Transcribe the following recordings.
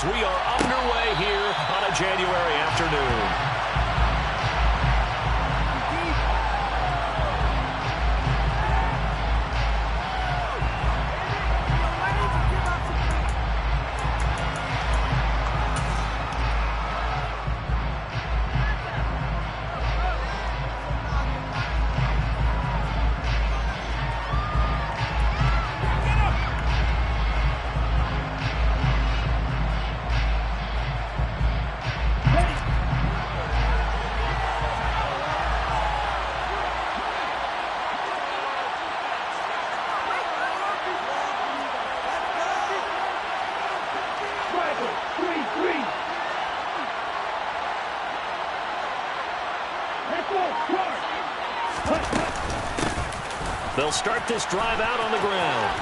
as we are underway here on a January afternoon. They'll start this drive out on the ground.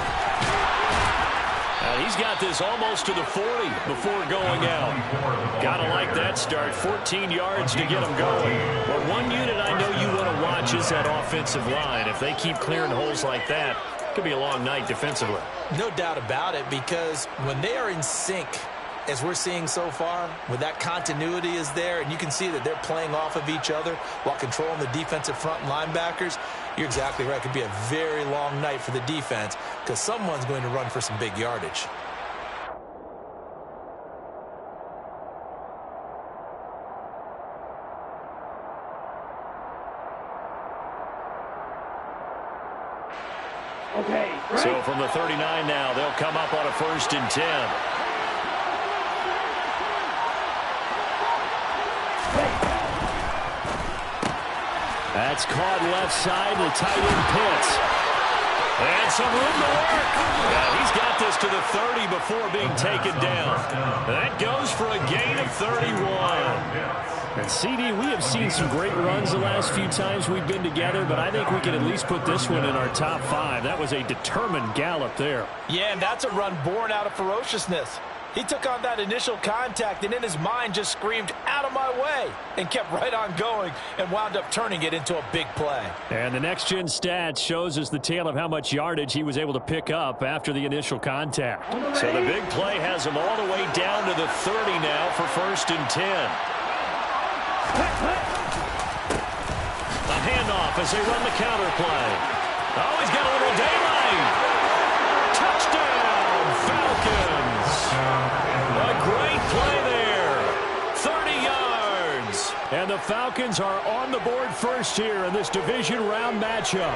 And he's got this almost to the 40 before going out. Gotta like that start. 14 yards to get him going. But one unit I know you want to watch is that offensive line. If they keep clearing holes like that, it could be a long night defensively. No doubt about it, because when they are in sync, as we're seeing so far, when that continuity is there and you can see that they're playing off of each other while controlling the defensive front and linebackers, you're exactly right. It could be a very long night for the defense because someone's going to run for some big yardage. Okay, right. So from the 39 now, they'll come up on a 1st and 10. That's caught left side, the tight end Pitts. And some room to work. Yeah, he's got this to the 30 before being taken down. That goes for a gain of 31. And CD, we have seen some great runs the last few times we've been together, but I think we can at least put this one in our top 5. That was a determined gallop there. Yeah, and that's a run born out of ferociousness. He took on that initial contact and in his mind just screamed, "Out of my way," and kept right on going and wound up turning it into a big play. And the next-gen stats shows us the tale of how much yardage he was able to pick up after the initial contact. So the big play has him all the way down to the 30 now for 1st and 10. A handoff as they run the counter play. Oh, he's got a little daylight. Touchdown, Falcons. A great play there. 30 yards. And the Falcons are on the board first here in this division round matchup.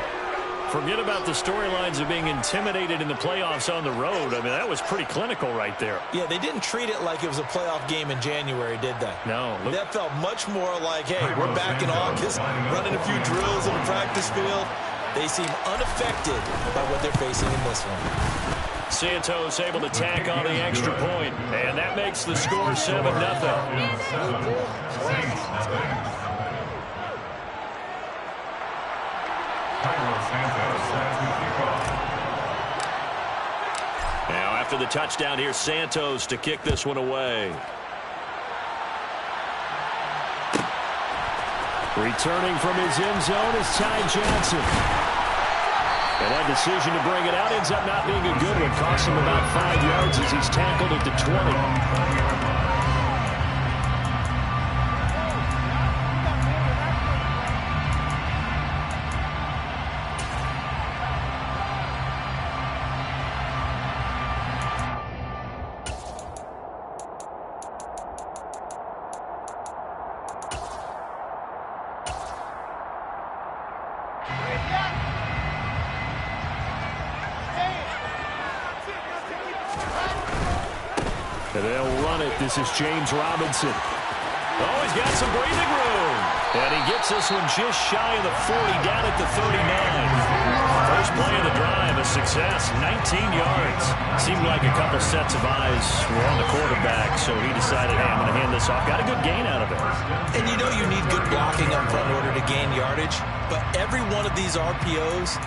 Forget about the storylines of being intimidated in the playoffs on the road. I mean, that was pretty clinical right there. Yeah, they didn't treat it like it was a playoff game in January, did they? No. That felt much more like, hey, we're back in August, running a few drills in the practice field. They seem unaffected by what they're facing in this one. Santos able to tack on the extra point, and that makes the score 7-0. Now after the touchdown, here's Santos to kick this one away. Returning from his end zone is Ty Johnson. And that decision to bring it out ends up not being a good one. Costs him about 5 yards as he's tackled at the 20. And they'll run it. This is James Robinson. Oh, he's got some breathing room. And he gets this one just shy of the 40, down at the 39. First play of the drive, a success, 19 yards. Seemed like a couple sets of eyes were on the quarterback, so he decided, hey, I'm going to hand this off. Got a good gain out of it. And you know you need good blocking up front in order to gain yardage, but every one of these RPOs,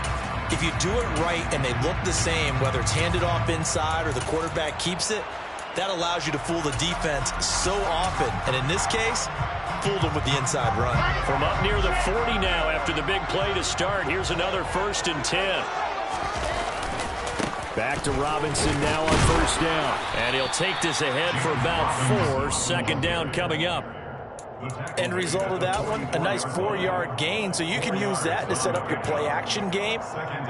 if you do it right and they look the same, whether it's handed off inside or the quarterback keeps it, that allows you to fool the defense so often. And in this case, fooled them with the inside run. From up near the 40 now after the big play to start. Here's another 1st and 10. Back to Robinson now on first down. And he'll take this ahead for about 4. Second down coming up. End result of that one, a nice 4-yard gain. So you can use that to set up your play-action game,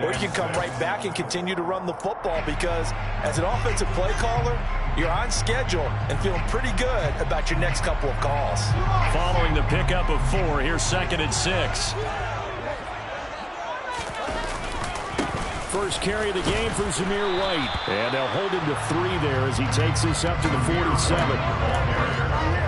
or you can come right back and continue to run the football because as an offensive play caller, you're on schedule and feeling pretty good about your next couple of calls. Following the pickup of 4, here's 2nd and 6. First carry of the game for Zamir White. And they'll hold him to 3 there as he takes this up to the 47.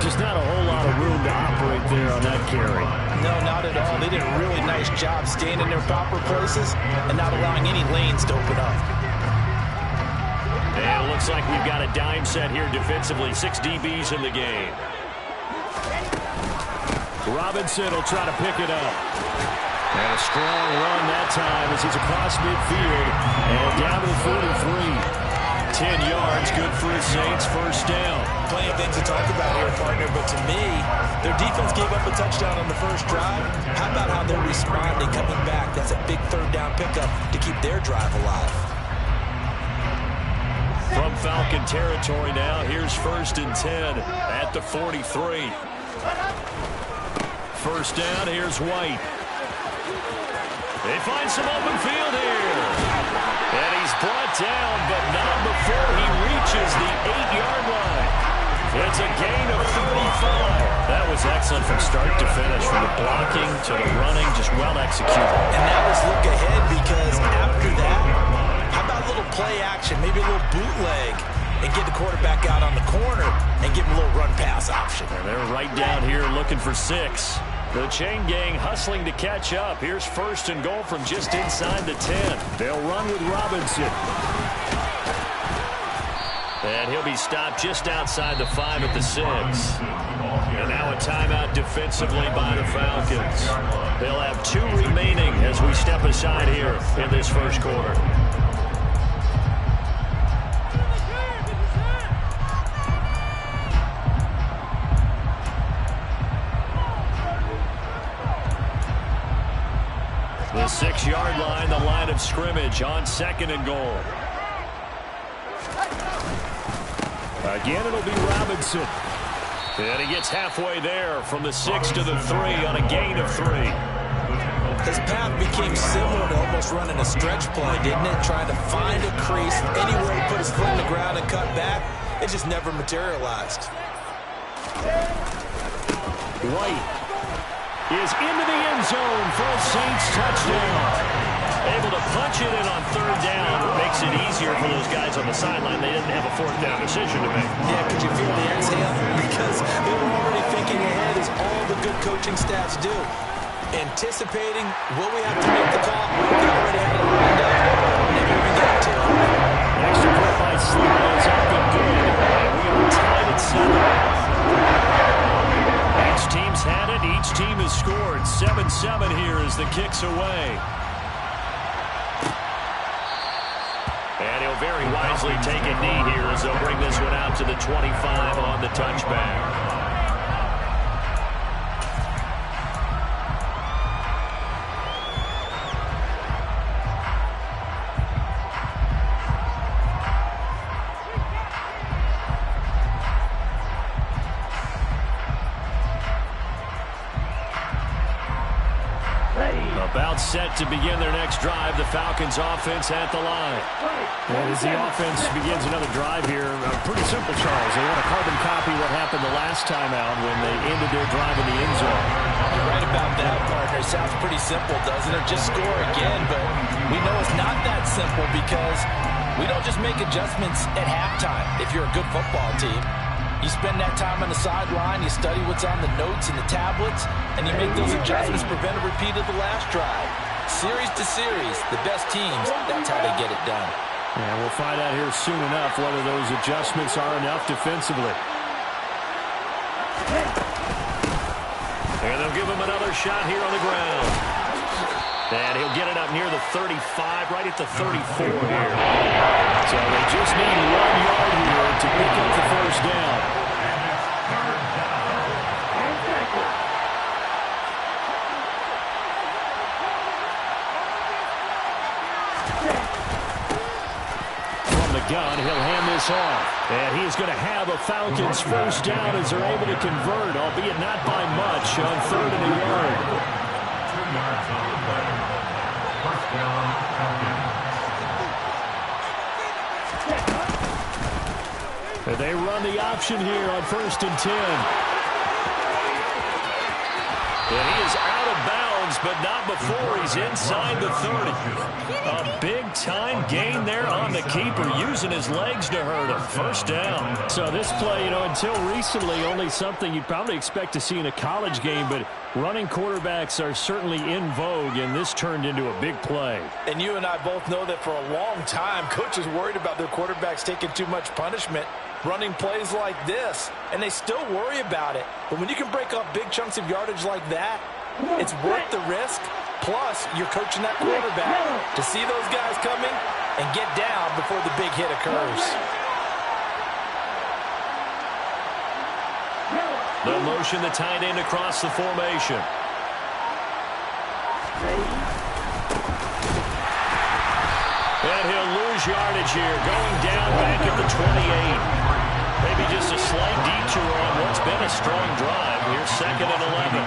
Just not a whole lot of room to operate there on that carry. No, not at all. They did a really nice job staying in their proper places and not allowing any lanes to open up. And it looks like we've got a dime set here defensively. 6 DBs in the game. Robinson will try to pick it up. And a strong run that time as he's across midfield and down to the 43. 10 yards, good for the Saints. First down. Plenty of things to talk about here, partner, but to me, their defense gave up a touchdown on the first drive. How about how they're responding, coming back? That's a big 3rd down pickup to keep their drive alive. From Falcon territory now, here's 1st and 10 at the 43. First down, here's White. They find some open field here. And he's brought down, but not before he reaches the 8-yard line. It's a gain of 35. That was excellent from start to finish, from the blocking to the running, just well executed. And now let's look ahead because after that, how about a little play action, maybe a little bootleg, and get the quarterback out on the corner and give him a little run-pass option. And they're right down here looking for 6. The chain gang hustling to catch up. Here's 1st and goal from just inside the 10. They'll run with Robinson. And he'll be stopped just outside the 5 at the 6. And now a timeout defensively by the Falcons. They'll have 2 remaining as we step aside here in this first quarter. The 6-yard line, the line of scrimmage on 2nd and goal. Again, it'll be Robinson. And he gets halfway there from the 6 to the 3 on a gain of 3. His path became similar to almost running a stretch play, didn't it? Trying to find a crease anywhere to put his foot in the ground and cut back. It just never materialized. White is into the end zone for a Saints touchdown. Able to punch it in on 3rd down. Makes it easier for those guys on the sideline. They didn't have a 4th down decision to make. Yeah, could you feel the exhale? Because they were already thinking ahead as all the good coaching staffs do. Anticipating, will we have to make the call? They already had it lined up. Never even got to it. Extra point by Slide is up and good. And we are tied at 7. Each team's had it. Each team has scored. 7-7 here as the kick's away. And he'll very wisely take a knee here as they'll bring this one out to the 25 on the touchback. About set to begin their next drive. The Falcons offense at the line. And as the offense begins another drive here, pretty simple, Charles. They want to carbon copy what happened the last time out when they ended their drive in the end zone. You're right about that, partner. Sounds pretty simple, doesn't it? Just score again, but we know it's not that simple because we don't just make adjustments at halftime if you're a good football team. You spend that time on the sideline, you study what's on the notes and the tablets, and you make those adjustments, prevent a repeat of the last drive. Series to series, the best teams, that's how they get it done. And we'll find out here soon enough whether those adjustments are enough defensively. And they'll give him another shot here on the ground. And he'll get it up near the 35, right at the 34 here. So they just need 1 yard here to pick up the first down. And he's going to have a Falcons first down as they're able to convert, albeit not by much, on 3rd and a yard. And they run the option here on 1st and 10. And he is out of bounds, but not before he's inside the 30. A big-time gain there on the keeper, using his legs to hurt him. First down. So this play, until recently, only something you'd probably expect to see in a college game, but running quarterbacks are certainly in vogue, and this turned into a big play. And you and I both know that for a long time, coaches worried about their quarterbacks taking too much punishment running plays like this, and they still worry about it. But when you can break up big chunks of yardage like that, it's worth the risk. Plus, you're coaching that quarterback to see those guys coming and get down before the big hit occurs. They'll motion the tight end across the formation. And he'll lose yardage here, going down back at the 28. Maybe just a slight detour on what's been a strong drive. Here's 2nd and 11.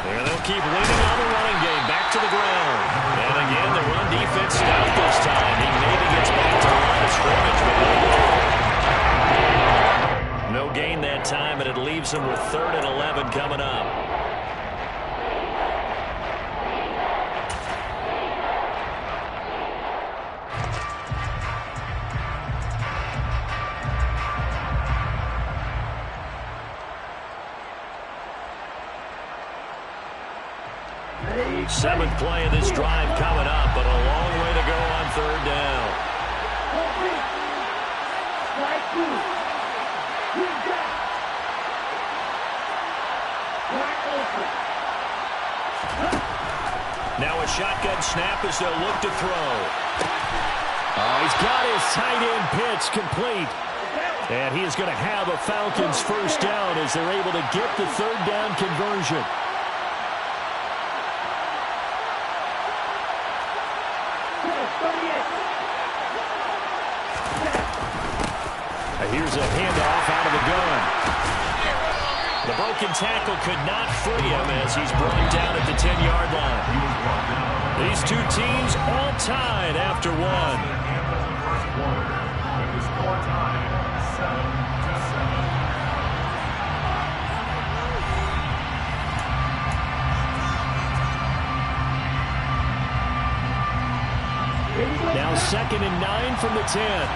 And they'll keep leaning on the running game. Back to the ground. And again, the run defense stout this time. He maybe gets back to the line of scrimmage, but no gain that time, and it leaves him with 3rd and 11 coming up. Seventh play of this drive coming up, but a long way to go on 3rd down. Now a shotgun snap as they'll look to throw. He's got his tight end pitch complete. And he is going to have a Falcons first down as they're able to get the 3rd down conversion. Here's a handoff out of the gun. The broken tackle could not free him as he's brought down at the 10-yard line. These two teams all tied after one. Now 2nd and 9 from the 10.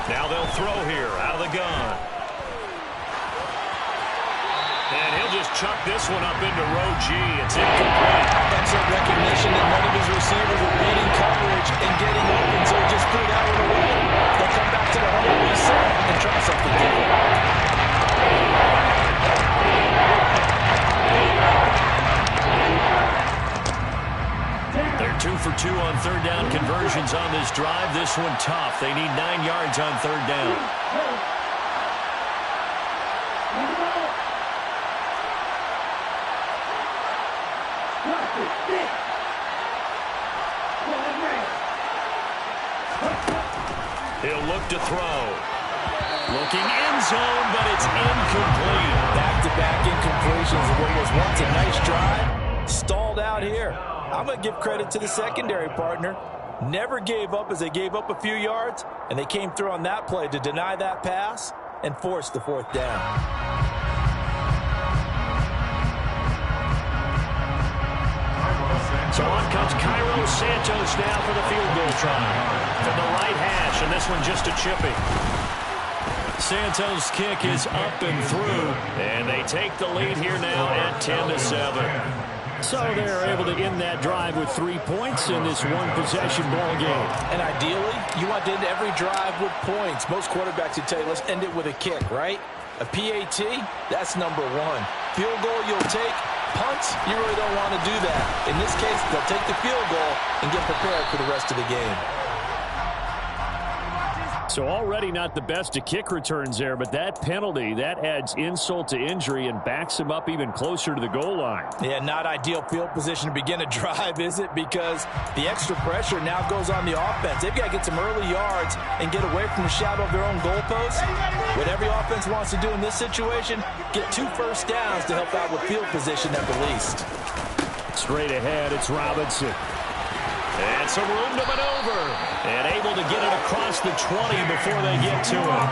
Now they'll throw here out of the gun. And he'll just chuck this one up into row G. It's incomplete. Excellent recognition that none of his receivers were beating coverage and getting open, so he just threw that one away. They'll come back to the huddle reset and try something different. They're 2 for 2 on 3rd down conversions on this drive. This one tough. They need 9 yards on 3rd down. He'll look to throw. Looking end zone, but it's incomplete. Back-to-back incompletions of what was once a nice drive. Stalled out here. I'm going to give credit to the secondary partner. Never gave up as they gave up a few yards, and they came through on that play to deny that pass and force the 4th down. So on comes Cairo Santos now for the field goal try. From the right hash, and this one just a chippy. Santos' kick is up and through, and they take the lead here now at 10-7. So they're able to end that drive with 3 points in this one-possession ball game. And ideally, you want to end every drive with points. Most quarterbacks would tell you, let's end it with a kick, right? A PAT, that's number 1. Field goal you'll take. Punts, you really don't want to do that. In this case, they'll take the field goal and get prepared for the rest of the game. So already not the best of kick returns there, but that penalty, that adds insult to injury and backs him up even closer to the goal line. Yeah, not ideal field position to begin a drive, is it? Because the extra pressure now goes on the offense. They've got to get some early yards and get away from the shadow of their own goalpost. What every offense wants to do in this situation, get 2 first downs to help out with field position at the least. Straight ahead, it's Robinson. And some room to maneuver. And able to get it across the 20 before they get to him.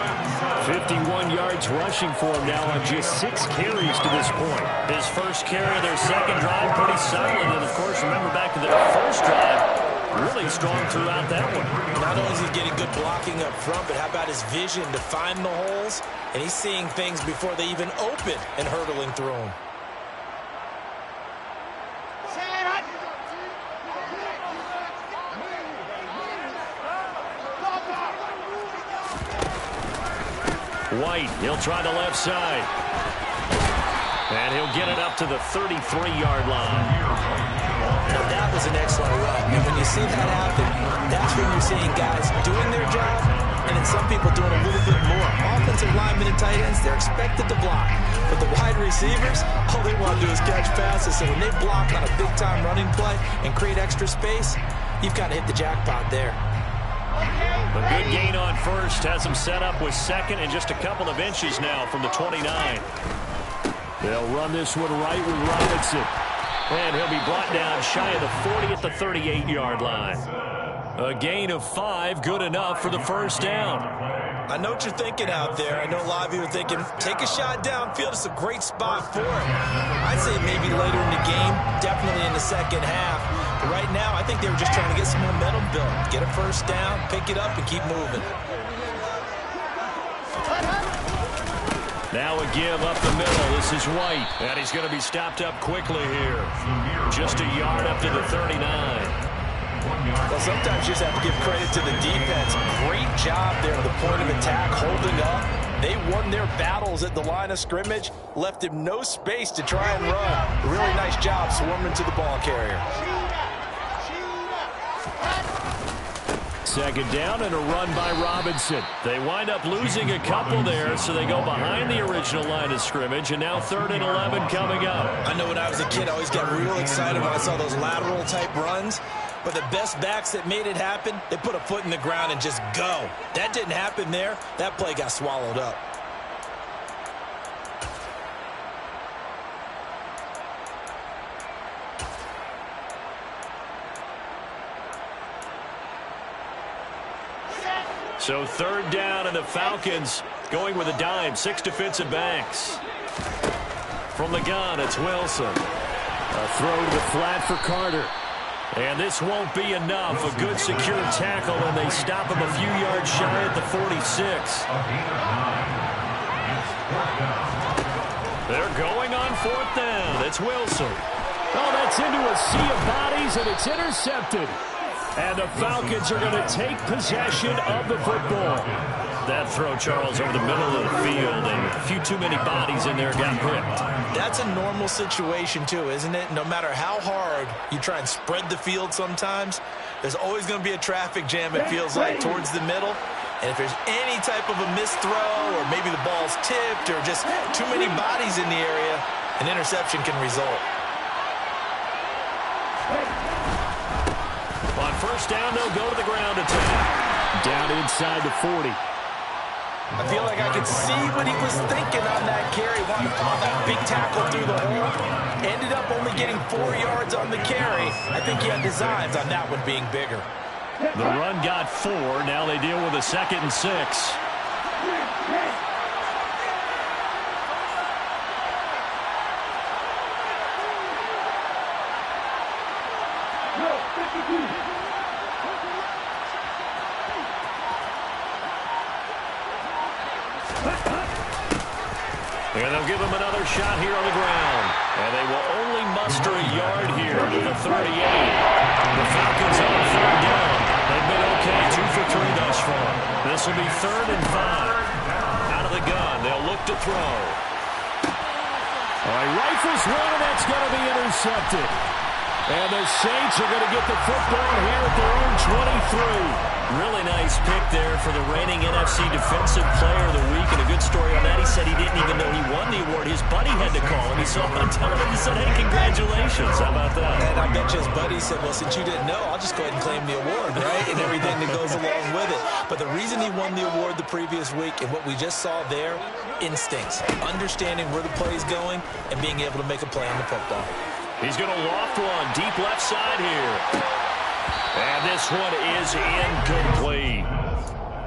51 yards rushing for him now on just 6 carries to this point. His first carry of their second drive, pretty solid. And, of course, remember back to their first drive, really strong throughout that one. Not only is he getting good blocking up front, but how about his vision to find the holes? And he's seeing things before they even open and hurdling through them. White, he'll try the left side. And he'll get it up to the 33-yard line. Now that was an excellent run. And when you see that happen, that's when you're seeing guys doing their job and then some people doing a little bit more. Offensive linemen and tight ends, they're expected to block. But the wide receivers, all they want to do is catch passes. So when they block on a big-time running play and create extra space, you've got to hit the jackpot there. A good gain on first. Has him set up with second and just a couple of inches now from the 29. They'll run this one right with Robinson. And he'll be brought down shy of the 40 at the 38-yard line. A gain of 5, good enough for the first down. I know what you're thinking out there. I know a lot of you are thinking, take a shot downfield. It's a great spot for it. I'd say maybe later in the game, definitely in the second half. But right now, I think they were just trying to get some momentum built. Get a first down, pick it up, and keep moving. Now a give up the middle. This is White. And he's going to be stopped up quickly here. Just a yard up to the 39. Well, sometimes you just have to give credit to the defense. Great job there at the point of attack, holding up. They won their battles at the line of scrimmage, left him no space to try and run. Really nice job swarming to the ball carrier. Second down and a run by Robinson. They wind up losing a couple there, so they go behind the original line of scrimmage, and now 3rd and 11 coming up. I know when I was a kid, I always got real excited when I saw those lateral-type runs. But the best backs that made it happen, they put a foot in the ground and just go. That didn't happen there. That play got swallowed up. So 3rd down, and the Falcons going with a dime. 6 defensive backs. From the gun, it's Wilson. A throw to the flat for Carter. And this won't be enough. A good secure tackle, and they stop him a few yards shy at the 46. They're going on 4th down. It's Wilson. Oh, that's into a sea of bodies, and it's intercepted. And the Falcons are going to take possession of the football. That throw, Charles, over the middle of the field, and a few too many bodies in there got ripped. That's a normal situation, too, isn't it? No matter how hard you try and spread the field sometimes, there's always going to be a traffic jam, it feels like, towards the middle. And if there's any type of a missed throw, or maybe the ball's tipped, or just too many bodies in the area, an interception can result. On first down, they'll go to the ground attack. Down inside the 40. I feel like I could see what he was thinking on that carry. Wanted to throw that big tackle through the hole. Ended up only getting 4 yards on the carry. I think he had designs on that one being bigger. The run got 4. Now they deal with a 2nd and 6. And they'll give him another shot here on the ground. And they will only muster a yard here to the 38. The Falcons on 3rd down. They've been okay, 2 for 3 thus far. This will be 3rd and 5. Out of the gun, they'll look to throw. All right, rifles one, and that's going to be intercepted. And the Saints are going to get the football here at their own 23. Really nice pick there for the reigning NFC Defensive Player of the Week. And a good story on that. He said he didn't even know he won the award. His buddy had to call him. He saw it on television and said, hey, congratulations. How about that? And I bet you his buddy said, well, since you didn't know, I'll just go ahead and claim the award, right? And everything that goes along with it. But the reason he won the award the previous week and what we just saw there, instincts, understanding where the play is going and being able to make a play on the football. He's going to loft one deep left side here. And this one is incomplete.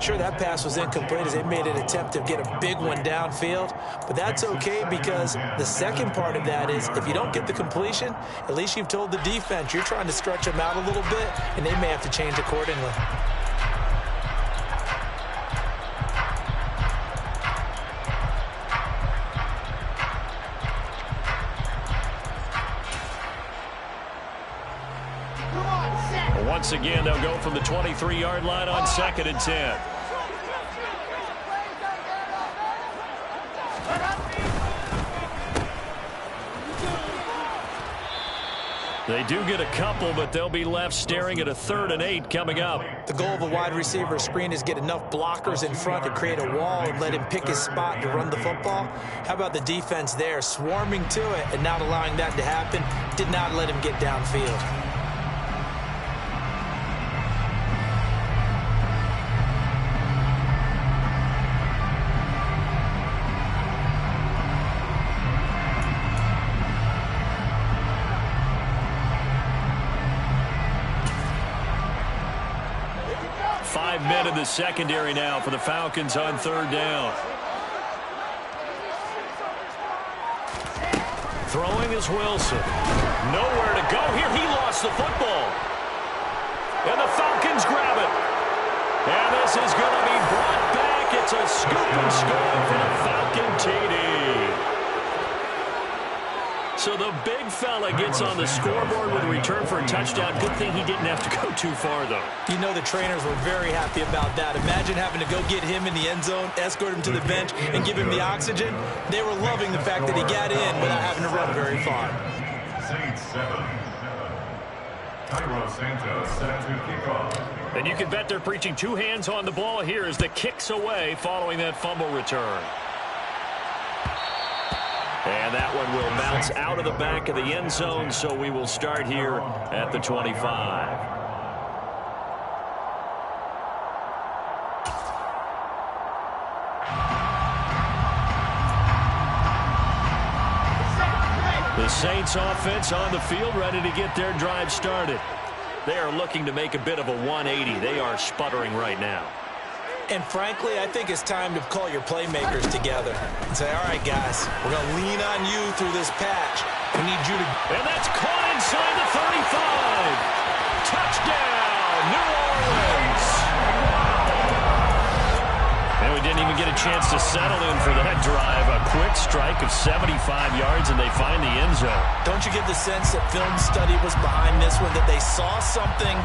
Sure, that pass was incomplete as they made an attempt to get a big one downfield. But that's okay because the second part of that is if you don't get the completion, at least you've told the defense you're trying to stretch them out a little bit, and they may have to change accordingly. Once again, they'll go from the 23-yard line on 2nd and 10. They do get a couple, but they'll be left staring at a 3rd and 8 coming up. The goal of a wide receiver screen is get enough blockers in front to create a wall and let him pick his spot to run the football. How about the defense there, swarming to it and not allowing that to happen? Did not let him get downfield. 5 men in the secondary now for the Falcons on 3rd down. Throwing is Wilson. Nowhere to go here. He lost the football. And the Falcons grab it. And this is going to be brought back. It's a scoop and score for the Falcon TD. So the big fella gets on the scoreboard with a return for a touchdown. Good thing he didn't have to go too far, though. You know the trainers were very happy about that. Imagine having to go get him in the end zone, escort him to the bench, and give him the oxygen. They were loving the fact that he got in without having to run very far. Saints 7. Tyro Santos set to kick off. And you can bet they're preaching two hands on the ball here as the kick's away following that fumble return. And that one will bounce out of the back of the end zone, so we will start here at the 25. The Saints offense on the field, ready to get their drive started. They are looking to make a bit of a 180. They are sputtering right now. And frankly, I think it's time to call your playmakers together and say, all right, guys, we're going to lean on you through this patch. We need you to... And that's caught inside the 35. Touchdown, New Orleans. And we didn't even get a chance to settle in for that drive. A quick strike of 75 yards, and they find the end zone. Don't you get the sense that film study was behind this one, that they saw something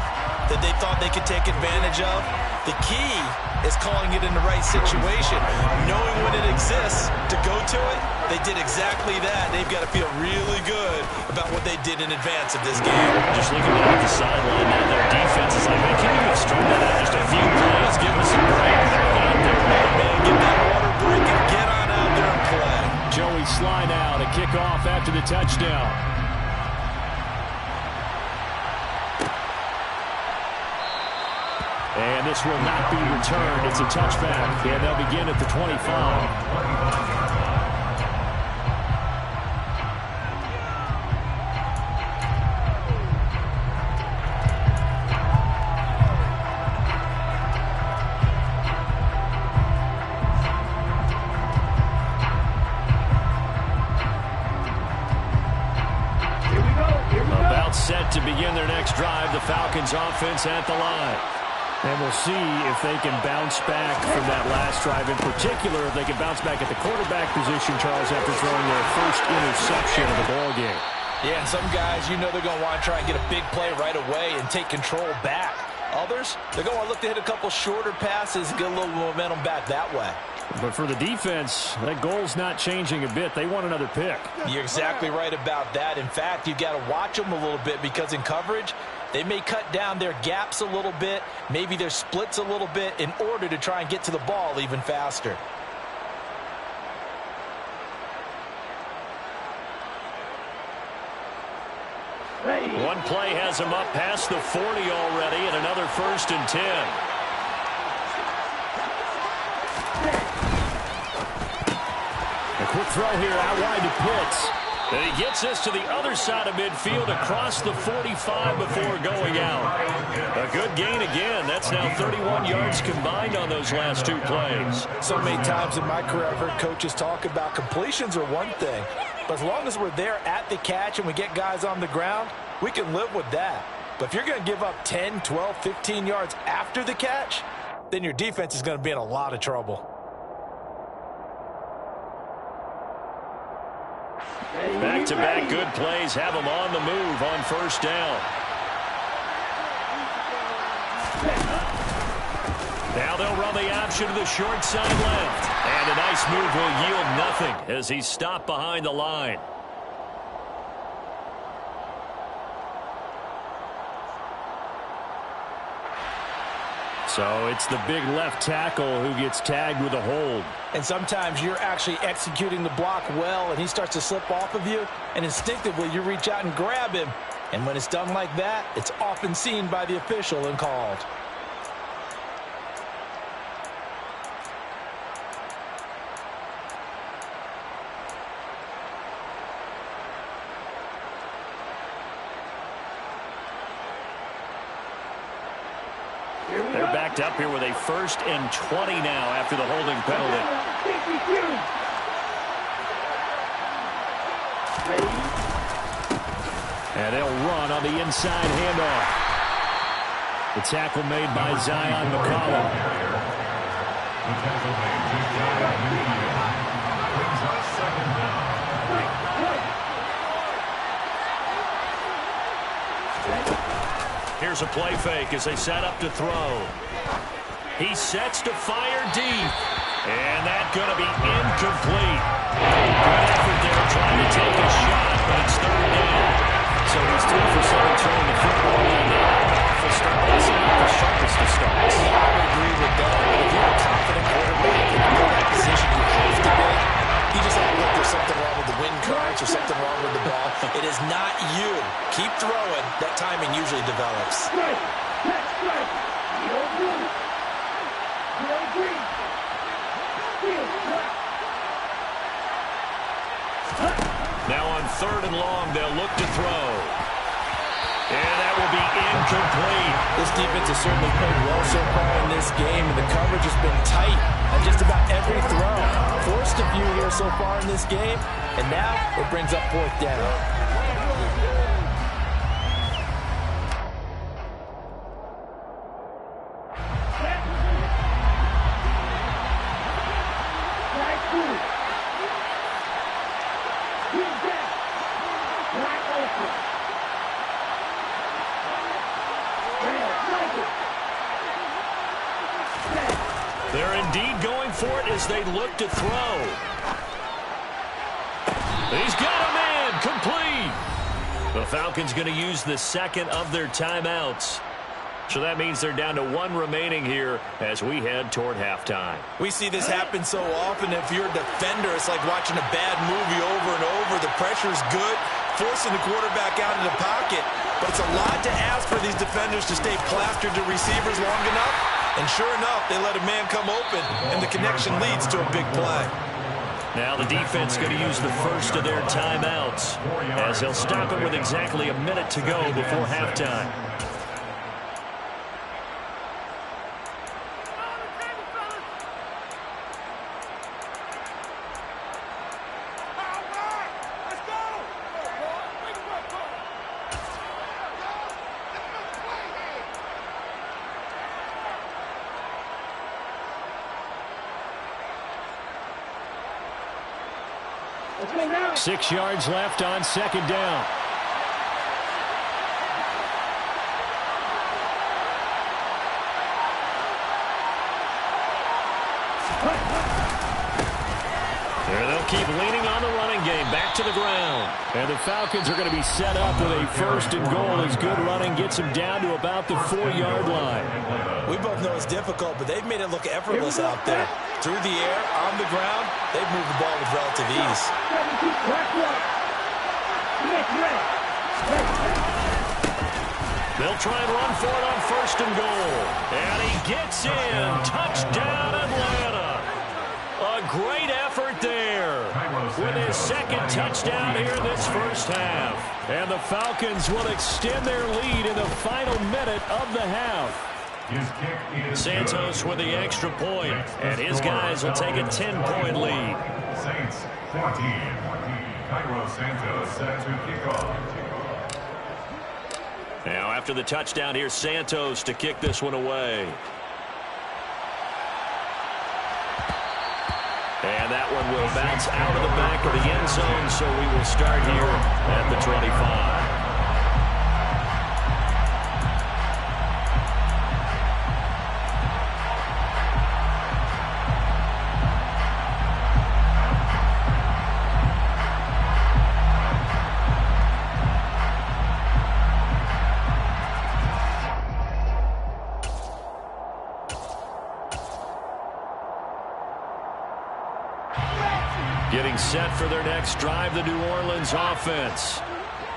that they thought they could take advantage of? The key is calling it in the right situation, knowing when it exists to go to it. They did exactly that. They've got to feel really good about what they did in advance of this game. Just looking down at the sideline now, their defense is like, man, can you have strung that out just a few plays? Give us some break. Get out there, man, get that water break and get on out there and play. Joey Sly now to kick off after the touchdown. And this will not be returned. It's a touchback. And they'll begin at the 25. About set to begin their next drive. The Falcons offense at the line. And we'll see if they can bounce back from that last drive. In particular, if they can bounce back at the quarterback position, Charles, after throwing their first interception of the ball game. Yeah, some guys, you know they're going to want to try and get a big play right away and take control back. Others, they're going to look to hit a couple shorter passes and get a little momentum back that way. But for the defense, that goal's not changing a bit. They want another pick. You're exactly right about that. In fact, you've got to watch them a little bit because in coverage, they may cut down their gaps a little bit, maybe their splits a little bit in order to try and get to the ball even faster. One play has him up past the 40 already, and another 1st and 10. A quick throw here out wide to Pitts. And he gets this to the other side of midfield across the 45 before going out. A good gain again. That's now 31 yards combined on those last 2 plays. So many times in my career I've heard coaches talk about completions are one thing. But as long as we're there at the catch and we get guys on the ground, we can live with that. But if you're going to give up 10, 12, 15 yards after the catch, then your defense is going to be in a lot of trouble. Back-to-back good plays have them on the move on 1st down. Now they'll run the option to the short side left. And a nice move will yield nothing as he's stopped behind the line. So it's the big left tackle who gets tagged with a hold. And sometimes you're actually executing the block well, and he starts to slip off of you, and instinctively you reach out and grab him. And when it's done like that, it's often seen by the official and called. They're backed up here with a 1st and 20 now after the holding penalty. And they'll run on the inside handoff. The tackle made by Zion McCollum. Here's a play fake as they set up to throw. He sets to fire deep. And that's going to be incomplete. Good effort there trying to take a shot, but it's 3rd down. So he's 3 for 7 throwing the football. And awful start. That's not the sharpest of starts. I would agree with that. If you're a confident quarterback and you're in that position, you have to be. You just have to look, there's something wrong with the wind currents or something wrong with the ball. It is not you. Keep throwing. That timing usually develops. Now on 3rd and long, they'll look to throw. And that will be incomplete. This defense has certainly played well so far in this game, and the coverage has been tight on just about every throw. Forced a few here so far in this game, and now it brings up 4th down. They're indeed going for it as they look to throw. He's got a man, complete. The Falcons going to use the 2nd of their timeouts. So that means they're down to 1 remaining here as we head toward halftime. We see this happen so often. If you're a defender, it's like watching a bad movie over and over. The pressure's good, forcing the quarterback out of the pocket. But it's a lot to ask for these defenders to stay plastered to receivers long enough. And sure enough, they let a man come open, and the connection leads to a big play. Now the defense going to use the 1st of their timeouts as they'll stop it with exactly a minute to go before halftime. Let's go now. 6 yards left on 2nd down. keep leaning on the running game. Back to the ground. And the Falcons are going to be set up with a 1st and goal as good running gets them down to about the 4-yard line. We both know it's difficult, but they've made it look effortless out there. Through the air, on the ground, they've moved the ball with relative ease. They'll try and run for it on 1st and goal. And he gets in. Touchdown, Atlanta. A great effort there with his 2nd touchdown here in this first half. And the Falcons will extend their lead in the final minute of the half. Santos with the extra point, and his guys will take a 10-point lead. Saints 14. Cairo Santos set to kick off. Now after the touchdown, here's Santos to kick this one away. And that one will bounce out of the back of the end zone, so we will start here at the 25. Getting set for their next drive, the New Orleans offense.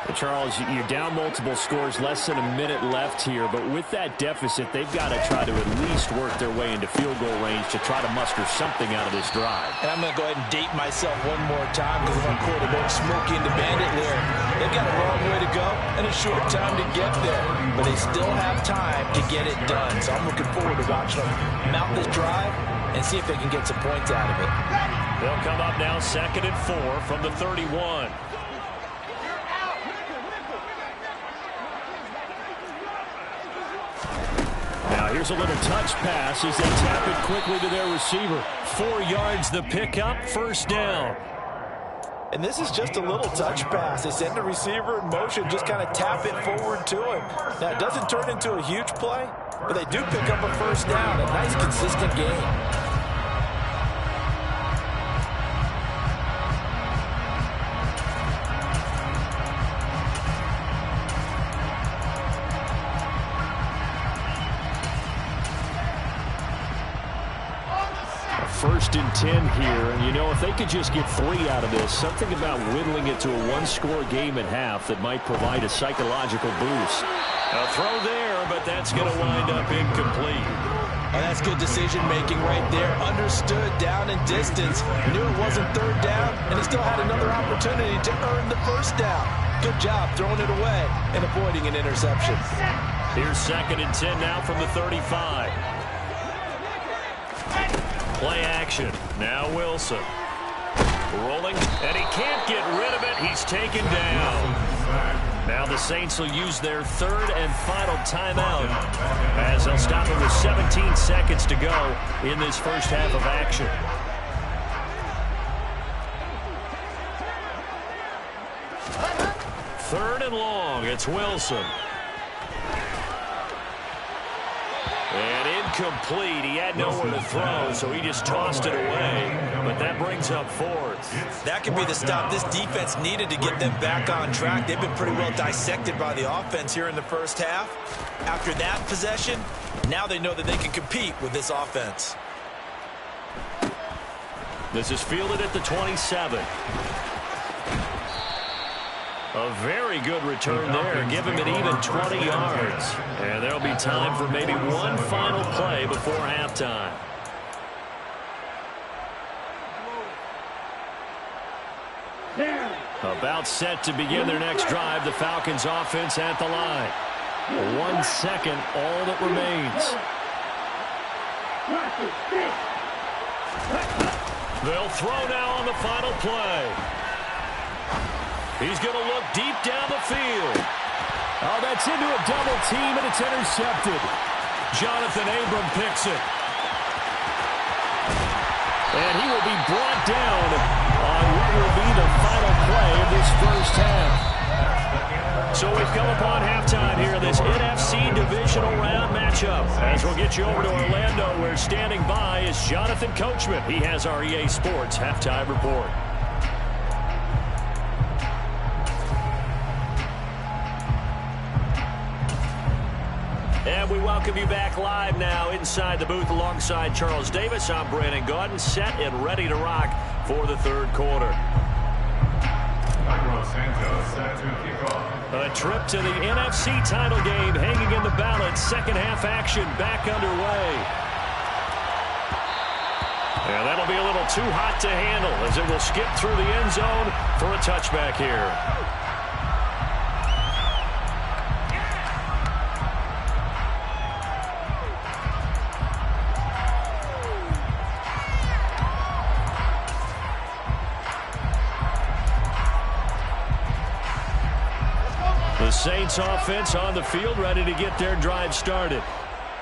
Well, Charles, you're down multiple scores, less than a minute left here, but with that deficit, they've got to try to at least work their way into field goal range to try to muster something out of this drive. And I'm going to go ahead and date myself one more time because I'm on quarterback Smokey and the Bandit here. They've got a long way to go and a short time to get there, but they still have time to get it done. So I'm looking forward to watching them mount this drive and see if they can get some points out of it. They'll come up now 2nd and 4 from the 31. Now here's a little touch pass as they tap it quickly to their receiver. 4 yards the pickup, 1st down. And this is just a little touch pass. They send the receiver in motion, just kind of tap it forward to him. Now, it doesn't turn into a huge play, but they do pick up a 1st down. A nice, consistent game. First and 10 here, and you know, if they could just get 3 out of this, something about whittling it to a 1-score game at half that might provide a psychological boost. A throw there, but that's going to wind up incomplete. Oh, that's good decision-making right there. Understood down and distance. Knew it wasn't 3rd down, and he still had another opportunity to earn the 1st down. Good job throwing it away and avoiding an interception. Here's 2nd and 10 now from the 35. Play action. Now Wilson. Rolling, and he can't get rid of it. He's taken down. Now the Saints will use their 3rd and final timeout as they'll stop it with 17 seconds to go in this first half of action. Third and long. It's Wilson. And incomplete. He had nowhere to throw, so he just tossed it away. But that brings up 4th. That could be the stop this defense needed to get them back on track. They've been pretty well dissected by the offense here in the first half. After that possession, now they know that they can compete with this offense. This is fielded at the 27. A very good return there. Give him an even 20 yards. And there'll be time for maybe one final play before halftime. About set to begin their next drive. The Falcons offense at the line. 1 second, all that remains. They'll throw now on the final play. He's going to look deep down the field. Oh, that's into a double team, and it's intercepted. Jonathan Abram picks it. And he will be brought down on what will be the final play of this first half. So we've come upon halftime here in this NFC Divisional Round matchup. As we'll get you over to Orlando, where standing by is Jonathan Coachman. He has our EA Sports Halftime Report. We welcome you back live now inside the booth alongside Charles Davis. I'm Brandon Gaudin, set and ready to rock for the third quarter. A trip to the NFC title game hanging in the balance. Second half action back underway. And that'll be a little too hot to handle as it will skip through the end zone for a touchback here. The Saints offense on the field, ready to get their drive started.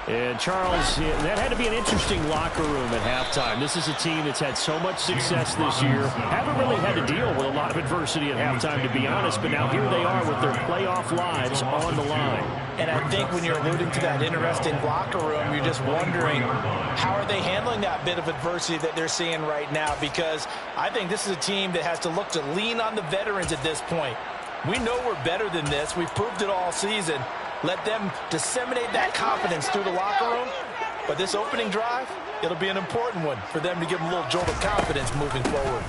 And Charles, that had to be an interesting locker room at halftime. This is a team that's had so much success this year. Haven't really had to deal with a lot of adversity at halftime, to be honest. But now here they are with their playoff lives on the line. And I think when you're alluding to that interesting locker room, you're just wondering, how are they handling that bit of adversity that they're seeing right now? Because I think this is a team that has to look to lean on the veterans at this point. We know we're better than this. We've proved it all season. Let them disseminate that confidence through the locker room. But this opening drive, it'll be an important one for them to give them a little jolt of confidence moving forward.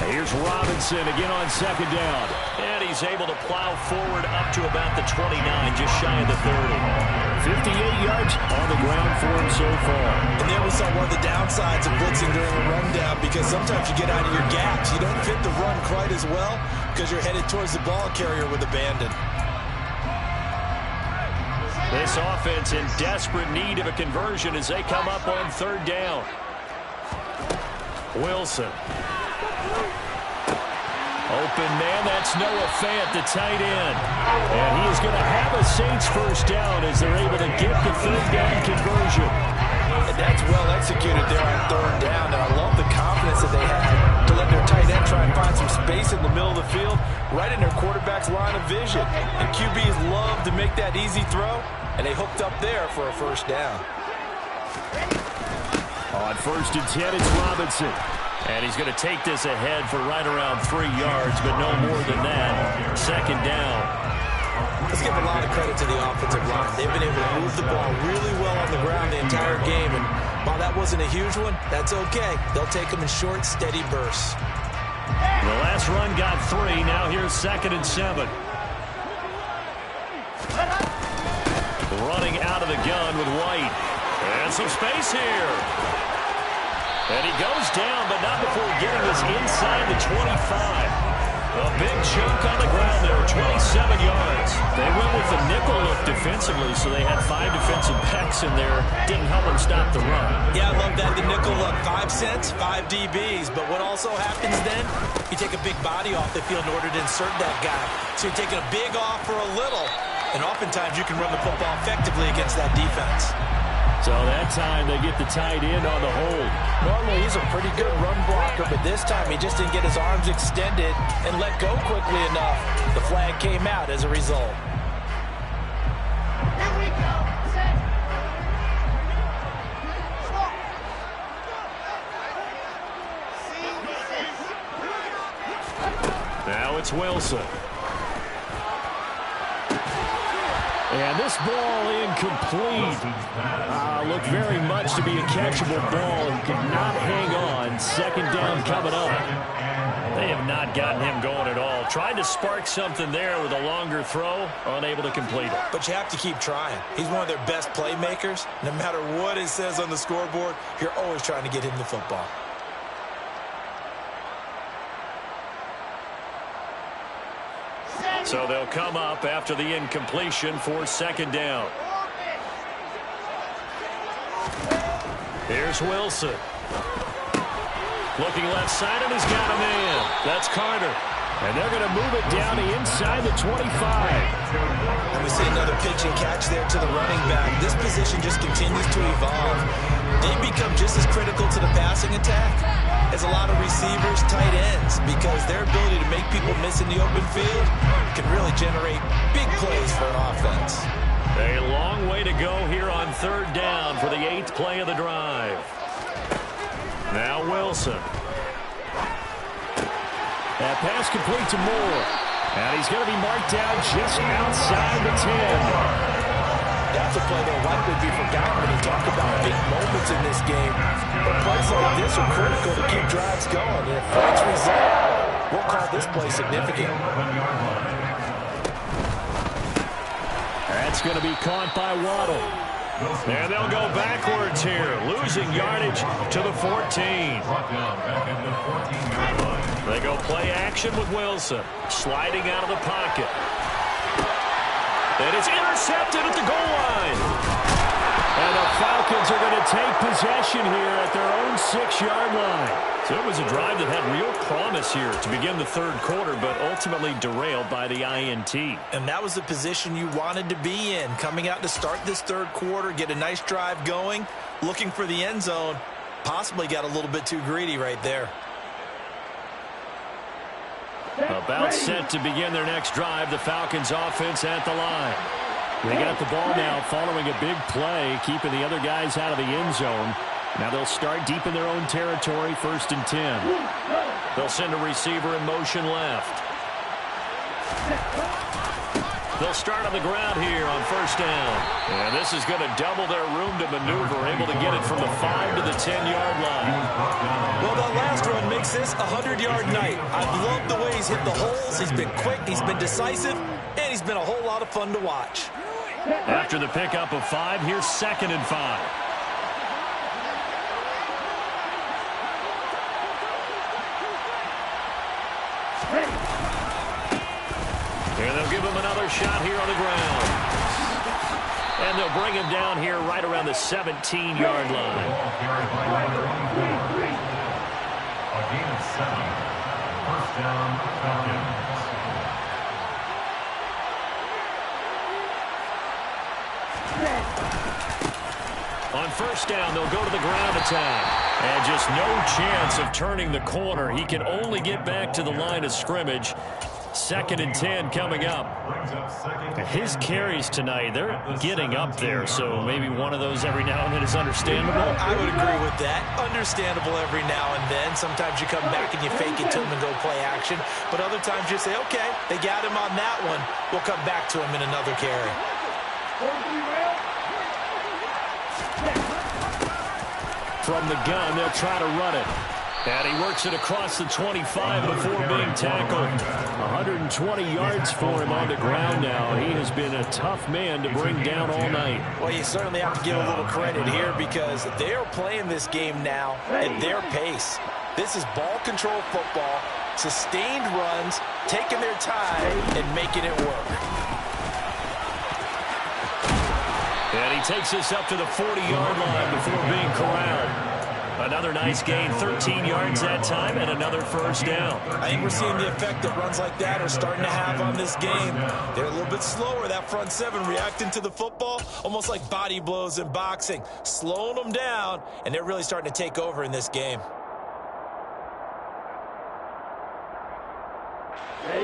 Here's Robinson again on second down. And he's able to plow forward up to about the 29, just shy of the 30. 58 yards on the ground for him so far. And there we saw one of the downsides of blitzing during a rundown, because sometimes you get out of your gaps. You don't fit the run quite as well because you're headed towards the ball carrier with abandon. This offense in desperate need of a conversion as they come up on third down. Wilson. Open man, that's Noah Fant, the tight end. And he is going to have a Saints first down as they're able to get the third down conversion. And that's well executed there on third down. And I love the confidence that they had to let their tight end try and find some space in the middle of the field, right in their quarterback's line of vision. And QBs love to make that easy throw, and they hooked up there for a first down. On first and 10, it's Robinson. And he's going to take this ahead for right around 3 yards, but no more than that. Second down. Let's give a lot of credit to the offensive line. They've been able to move the ball really well on the ground the entire game. And while that wasn't a huge one, that's okay. They'll take them in short, steady bursts. The last run got 3. Now here's second and 7. Running out of the gun with White. And some space here. And he goes down, but not before getting this inside the 25. A big chunk on the ground there, 27 yards. They went with the nickel look defensively, so they had 5 defensive backs in there. Didn't help them stop the run. Yeah, I love that, the nickel look. 5 cents, 5 DBs. But what also happens then, you take a big body off the field in order to insert that guy. So you're taking a big off for a little. And oftentimes you can run the football effectively against that defense. So that time they get the tight end on the hold. Normally he's a pretty good run blocker, but this time he just didn't get his arms extended and let go quickly enough. The flag came out as a result. Here we go. Set. Now it's Wilson. And this ball incomplete. Looked very much to be a catchable ball and could not hang on. Second down coming up. They have not gotten him going at all. Tried to spark something there with a longer throw. Unable to complete it. But you have to keep trying. He's one of their best playmakers. No matter what it says on the scoreboard, you're always trying to get him the football. So they'll come up after the incompletion for second down. Here's Wilson. Looking left side, and he's got a man. That's Carter. And they're going to move it down the inside the 25. And we see another pitch and catch there to the running back. This position just continues to evolve. They become just as critical to the passing attack as a lot of receivers, tight ends, because their ability to make people miss in the open field can really generate big plays for an offense. A long way to go here on third down for the 8th play of the drive. Now Wilson. That pass complete to Moore. And he's going to be marked down just outside the 10. That types of play that will likely be forgotten when you talk about big moments in this game. But plays like this are critical to keep drives going. And if points result, we'll call this play significant. That's going to be caught by Waddle. And they'll go backwards here, losing yardage to the 14. They go play action with Wilson, sliding out of the pocket. And it's intercepted at the goal line. And the Falcons are going to take possession here at their own 6-yard line. So it was a drive that had real promise here to begin the third quarter, but ultimately derailed by the INT. And that was the position you wanted to be in, coming out to start this third quarter, get a nice drive going, looking for the end zone. Possibly got a little bit too greedy right there. About set to begin their next drive, the Falcons offense at the line. They got the ball now following a big play, keeping the other guys out of the end zone. Now they'll start deep in their own territory, 1st and 10. They'll send a receiver in motion left. They'll start on the ground here on 1st down. And this is going to double their room to maneuver, able to get it from the 5 to the 10-yard line. Well, that last run makes this a 100-yard night. I've loved the way he's hit the holes. He's been quick, he's been decisive, and he's been a whole lot of fun to watch. After the pickup of 5, here's 2nd and 5. And they'll give him another shot here on the ground. And they'll bring him down here right around the 17-yard line. A gain of 7. 1st down, Falcons. On 1st down, they'll go to the ground attack. And just no chance of turning the corner. He can only get back to the line of scrimmage. 2nd and 10 coming up. His carries tonight, they're getting up there, so maybe one of those every now and then is understandable. I would agree with that. Understandable every now and then. Sometimes you come back and you fake it to him and go play action. But other times you say, okay, they got him on that one. We'll come back to him in another carry. From the gun, they'll try to run it. And he works it across the 25 before being tackled. 120 yards for him on the ground now. He has been a tough man to bring down all night. Well, you certainly have to give a little credit here because they are playing this game now at their pace. This is ball control football, sustained runs, taking their time, and making it work. And he takes us up to the 40-yard line before being corralled. Another nice gain, 13 yards that time, and another 1st down. I think we're seeing the effect that runs like that are starting to have on this game. They're a little bit slower, that front 7, reacting to the football, almost like body blows in boxing, slowing them down, and they're really starting to take over in this game.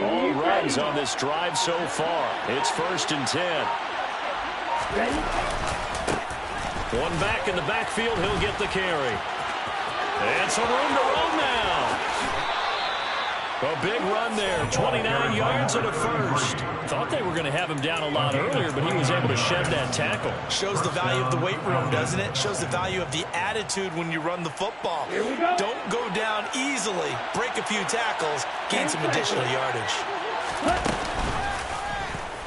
All runs on this drive so far. It's 1st and 10. One back in the backfield, he'll get the carry. And some room to roam now. A big run there, 29 yards and a 1st. Thought they were going to have him down a lot earlier, but he was able to shed that tackle. Shows the value of the weight room, doesn't it? Shows the value of the attitude when you run the football. Don't go down easily. Break a few tackles, gain some additional yardage.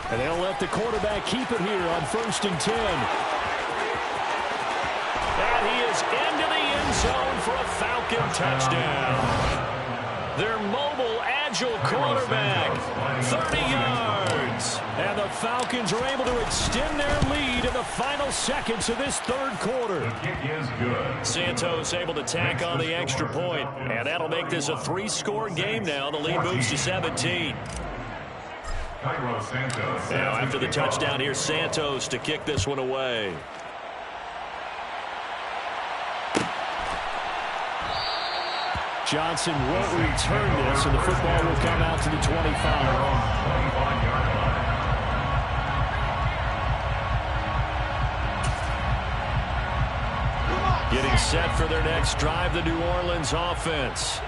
And they'll let the quarterback keep it here on 1st and 10. And he is into the end zone for a Falcon touchdown. Their mobile, agile quarterback, 30 yards. And the Falcons are able to extend their lead in the final seconds of this third quarter. The kick is good. Santos able to tack on the extra point, and that'll make this a 3-score game now. The lead moves to 17. Now after the touchdown, here's Santos to kick this one away. Johnson won't return this, and the football will come out to the 25. Getting set for their next drive, the New Orleans offense.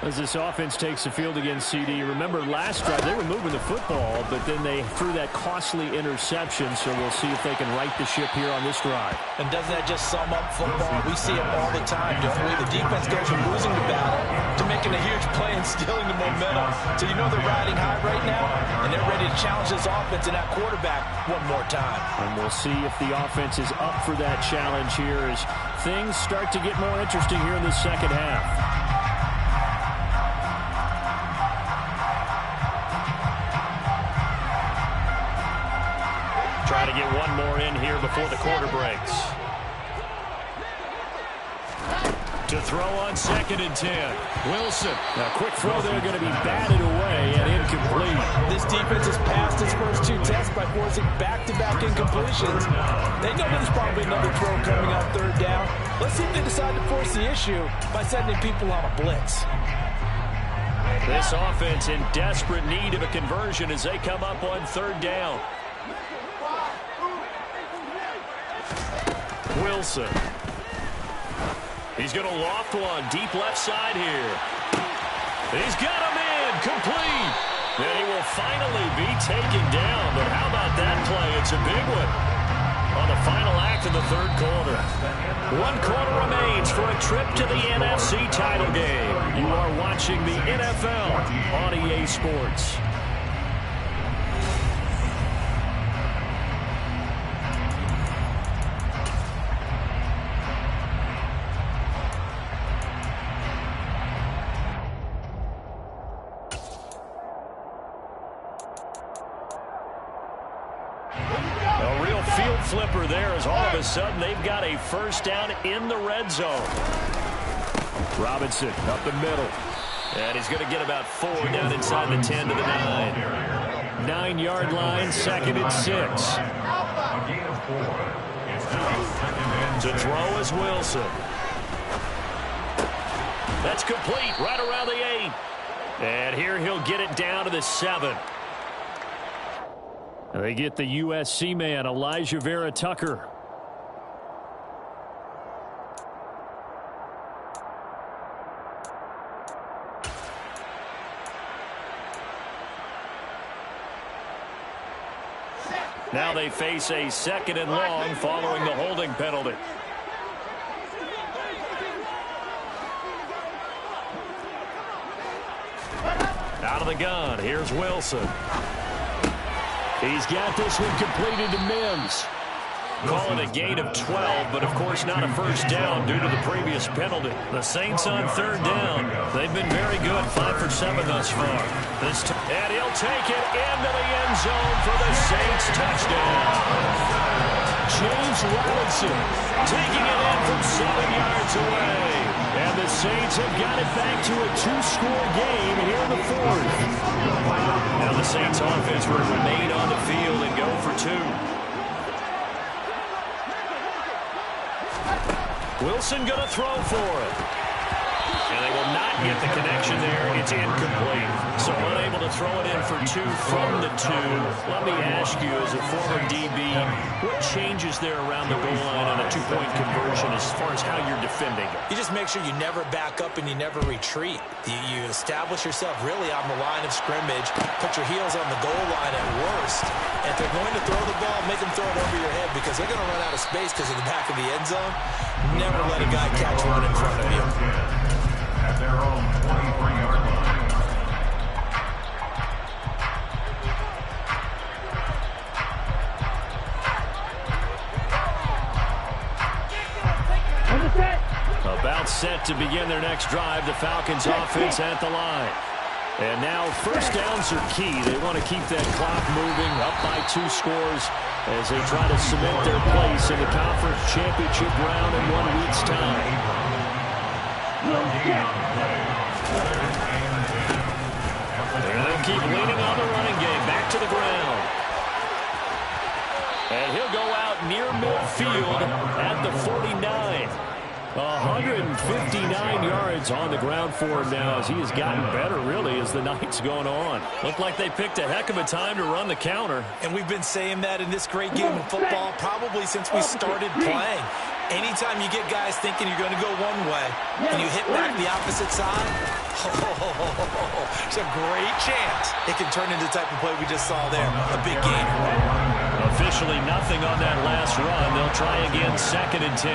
As this offense takes the field against CD, remember last drive they were moving the football, but then they threw that costly interception, so we'll see if they can right the ship here on this drive. And doesn't that just sum up football? We see it all the time, don't we? The defense goes from losing the battle to making a huge play and stealing the momentum. So you know they're riding high right now, and they're ready to challenge this offense and that quarterback one more time. And we'll see if the offense is up for that challenge here as things start to get more interesting here in the second half. Try to get one more in here before the quarter breaks. To throw on 2nd and 10. Wilson. A quick throw there going to be batted away and incomplete. This defense has passed its first 2 tests by forcing back-to-back incompletions. They know there's probably another throw coming on 3rd down. Let's see if they decide to force the issue by sending people on a blitz. This offense in desperate need of a conversion as they come up on 3rd down. Wilson. He's going to loft one deep left side here. He's got him in. Complete. And he will finally be taken down. But how about that play? It's a big one on the final act of the 3rd quarter. 1 quarter remains for a trip to the NFC title game. You are watching the NFL on EA Sports. Flipper there as all of a sudden they've got a 1st down in the red zone. Robinson up the middle. And he's going to get about 4 down inside the 10 to the 9. 9-yard line, 2nd and 6. To throw is Wilson. That's complete right around the 8. And here he'll get it down to the 7. They get the USC man, Elijah Vera Tucker. Now they face a 2nd and long following the holding penalty. Out of the gun, here's Wilson. He's got this one completed to Mims. Call it a gain of 12, but of course not a 1st down due to the previous penalty. The Saints on 3rd down. They've been very good, 5 for 7 thus far. And he'll take it into the end zone for the Saints touchdown. James Robinson taking it in from 7 yards away. And the Saints have got it back to a 2-score game here in the 4th. Now the Saints offense will remain on the field and go for 2. Wilson going to throw for it. And they will not get the connection there. It's incomplete. So unable to throw it in for 2 from the 2. Let me ask you, as a former DB, what changes there around the goal line on a 2-point conversion as far as how you're defending it? You just make sure you never back up and you never retreat. You establish yourself really on the line of scrimmage, put your heels on the goal line at worst. And if they're going to throw the ball, make them throw it over your head because they're going to run out of space because of the back of the end zone. Never let a guy catch one in front of you. At their own 23-yard line. About set to begin their next drive. The Falcons offense at the line. And now 1st downs are key. They want to keep that clock moving up by 2 scores as they try to cement their place in the conference championship round in 1 week's time. And they'll keep leaning on the running game. Back to the ground. And he'll go out near midfield at the 49. 159 yards on the ground for him now as he has gotten better, really, as the night's gone on. Looked like they picked a heck of a time to run the counter. And we've been saying that in this great game of football probably since we started playing. Anytime you get guys thinking you're going to go one way and you hit back the opposite side, It's a great chance it can turn into the type of play we just saw there. A big gain. Officially nothing on that last run. They'll try again, 2nd and 10.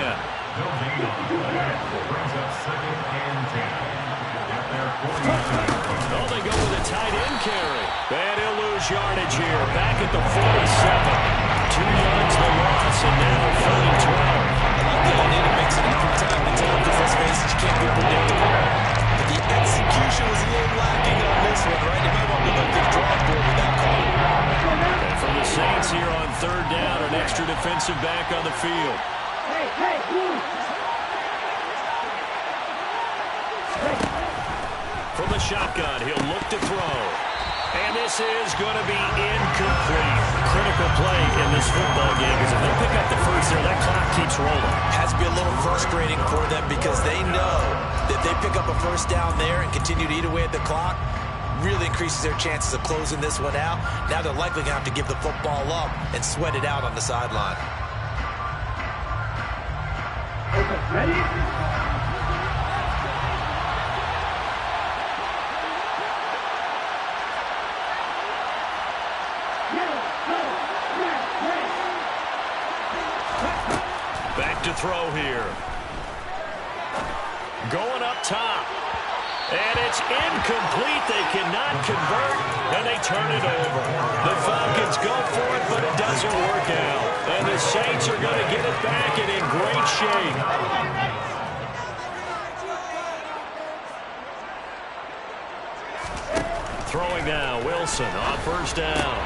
Oh, they go with a tight end carry. And he'll lose yardage here. Back at the 47. 2 yards the loss, and now 3rd and 12. I like the idea to mix it up from time to time because let's face it, you can't be predictable. But the execution was a little lacking on this one, right? You might want to look at the drawing board with that call. And for the Saints here on 3rd down, an extra defensive back on the field. From the shotgun, he'll look to throw. And this is going to be incomplete. Critical play in this football game because if they pick up the first there, that clock keeps rolling. Has to be a little frustrating for them because they know that they pick up a first down there and continue to eat away at the clock, really increases their chances of closing this one out. Now they're likely going to have to give the football up and sweat it out on the sideline. Ready? Back to throw here. Going up top. And it's incomplete. They cannot convert, and they turn it over. The Falcons go for it, but it doesn't work out. And the Saints are going to get it back and in great shape. Throwing now, Wilson on 1st down.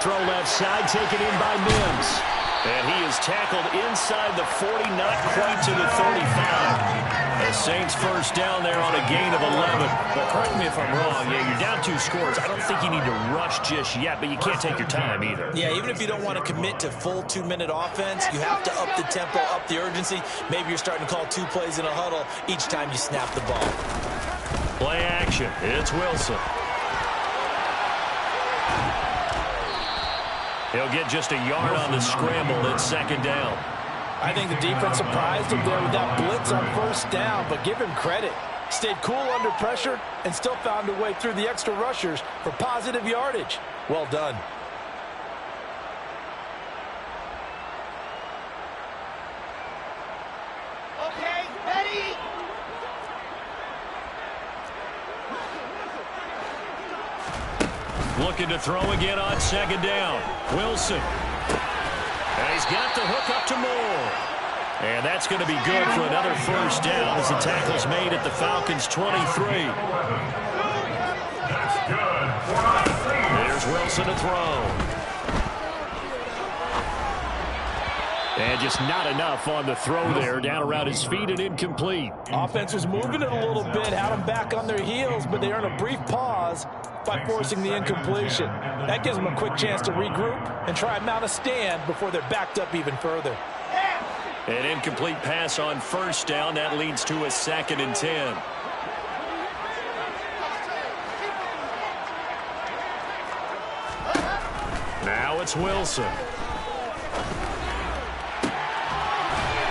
Throw left side, taken in by Mims. And he is tackled inside the 40, not quite to the 35. The Saints 1st down there on a gain of 11. But correct me if I'm wrong, yeah, you're down 2 scores. I don't think you need to rush just yet, but you can't take your time either. Yeah, even if you don't want to commit to full 2-minute offense, you have to up the tempo, up the urgency. Maybe you're starting to call 2 plays in a huddle each time you snap the ball. Play action. It's Wilson. He'll get just a yard on the scramble at 2nd down. I think the defense surprised him there with that blitz on 1st down, but give him credit. Stayed cool under pressure and still found a way through the extra rushers for positive yardage. Well done. Okay, ready? Looking to throw again on 2nd down. Wilson. And he's got the hook up to Moore. And that's going to be good for another 1st down as the tackle's made at the Falcons' 23. That's good. There's Wilson to throw. And just not enough on the throw there. Down around his feet and incomplete. Offense was moving it a little bit, had them back on their heels, but they earned a brief pause by forcing the incompletion. That gives them a quick chance to regroup and try and mount a stand before they're backed up even further. An incomplete pass on 1st down. That leads to a 2nd and 10. Now it's Wilson.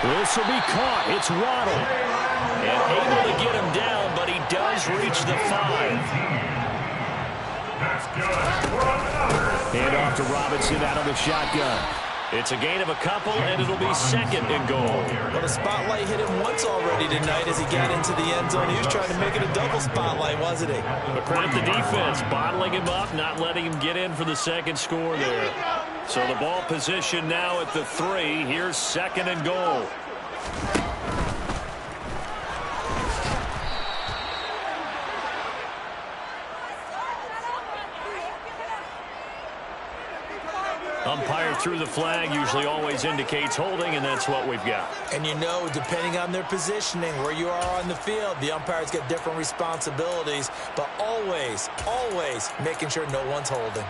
This will be caught. It's Waddle. And able to get him down, but he does reach the 5. That's good. Hand off to Robinson out of the shotgun. It's a gain of a couple, and it'll be 2nd and goal. Well, the spotlight hit him once already tonight as he got into the end zone. He was trying to make it a double spotlight, wasn't he? But credit the defense, bottling him up, not letting him get in for the 2nd score there. So the ball position now at the 3. Here's 2nd and goal. Umpire through the flag usually always indicates holding, and that's what we've got. And you know, depending on their positioning, where you are on the field, the umpires get different responsibilities, but always, always making sure no one's holding.